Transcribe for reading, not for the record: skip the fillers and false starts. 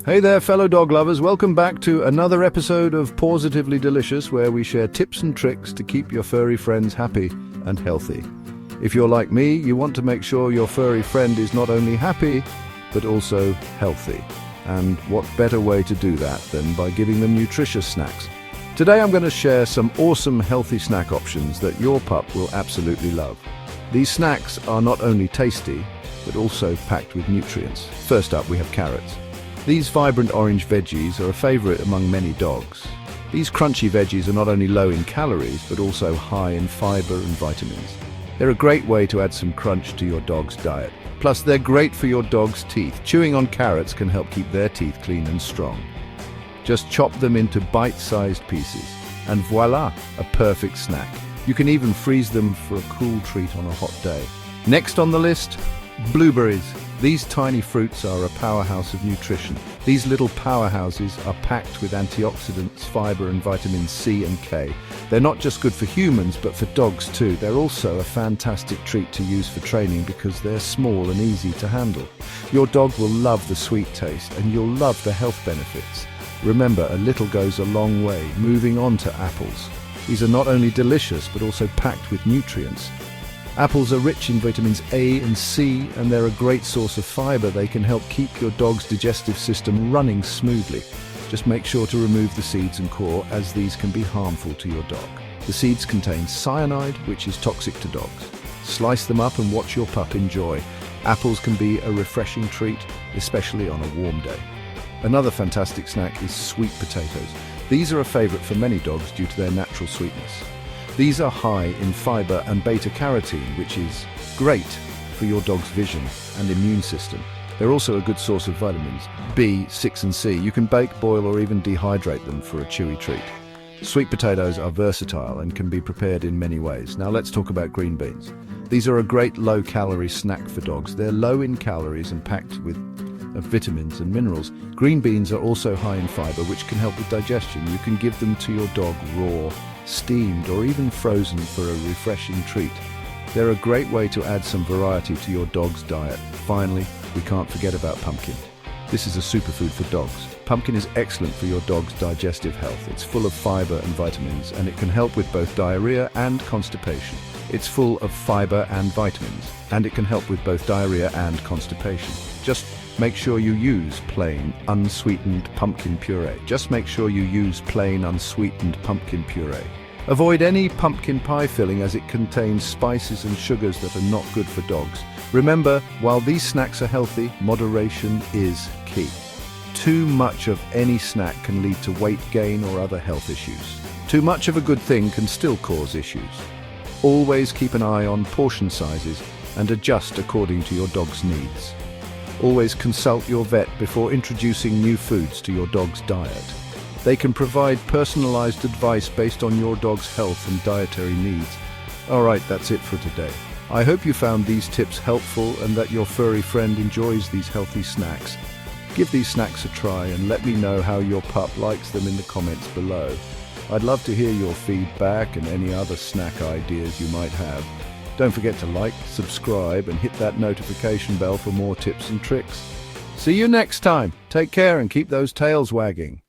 Hey there, fellow dog lovers. Welcome back to another episode of Positively Delicious, where we share tips and tricks to keep your furry friends happy and healthy. If you're like me, you want to make sure your furry friend is not only happy, but also healthy. And what better way to do that than by giving them nutritious snacks? Today I'm going to share some awesome healthy snack options that your pup will absolutely love. These snacks are not only tasty, but also packed with nutrients. First up, we have carrots. These vibrant orange veggies are a favorite among many dogs. These crunchy veggies are not only low in calories, but also high in fiber and vitamins. They're a great way to add some crunch to your dog's diet. Plus, they're great for your dog's teeth. Chewing on carrots can help keep their teeth clean and strong. Just chop them into bite-sized pieces, and voila, a perfect snack. You can even freeze them for a cool treat on a hot day. Next on the list, blueberries. These tiny fruits are a powerhouse of nutrition. These little powerhouses are packed with antioxidants, fiber and vitamins C and K. They're not just good for humans, but for dogs too. They're also a fantastic treat to use for training because they're small and easy to handle. Your dog will love the sweet taste and you'll love the health benefits. Remember, a little goes a long way. Moving on to apples. These are not only delicious, but also packed with nutrients. Apples are rich in vitamins A and C, and they're a great source of fiber. They can help keep your dog's digestive system running smoothly. Just make sure to remove the seeds and core, as these can be harmful to your dog. The seeds contain cyanide, which is toxic to dogs. Slice them up and watch your pup enjoy. Apples can be a refreshing treat, especially on a warm day. Another fantastic snack is sweet potatoes. These are a favorite for many dogs due to their natural sweetness. These are high in fiber and beta-carotene, which is great for your dog's vision and immune system. They're also a good source of vitamins B, 6 and C. You can bake, boil or even dehydrate them for a chewy treat. Sweet potatoes are versatile and can be prepared in many ways. Now let's talk about green beans. These are a great low-calorie snack for dogs. They're low in calories and packed with vitamins and minerals. Green beans are also high in fiber, which can help with digestion. You can give them to your dog raw, steamed or even frozen for a refreshing treat. They're a great way to add some variety to your dog's diet. Finally, we can't forget about pumpkin. This is a superfood for dogs. Pumpkin is excellent for your dog's digestive health. It's full of fiber and vitamins, and it can help with both diarrhea and constipation. It's full of fiber and vitamins, and it can help with both diarrhea and constipation. Just make sure you use plain, unsweetened pumpkin puree. Just make sure you use plain, unsweetened pumpkin puree. Avoid any pumpkin pie filling, as it contains spices and sugars that are not good for dogs. Remember, while these snacks are healthy, moderation is key. Too much of any snack can lead to weight gain or other health issues. Too much of a good thing can still cause issues. Always keep an eye on portion sizes and adjust according to your dog's needs. Always consult your vet before introducing new foods to your dog's diet. They can provide personalized advice based on your dog's health and dietary needs. Alright, that's it for today. I hope you found these tips helpful and that your furry friend enjoys these healthy snacks. Give these snacks a try and let me know how your pup likes them in the comments below. I'd love to hear your feedback and any other snack ideas you might have. Don't forget to like, subscribe, and hit that notification bell for more tips and tricks. See you next time. Take care and keep those tails wagging.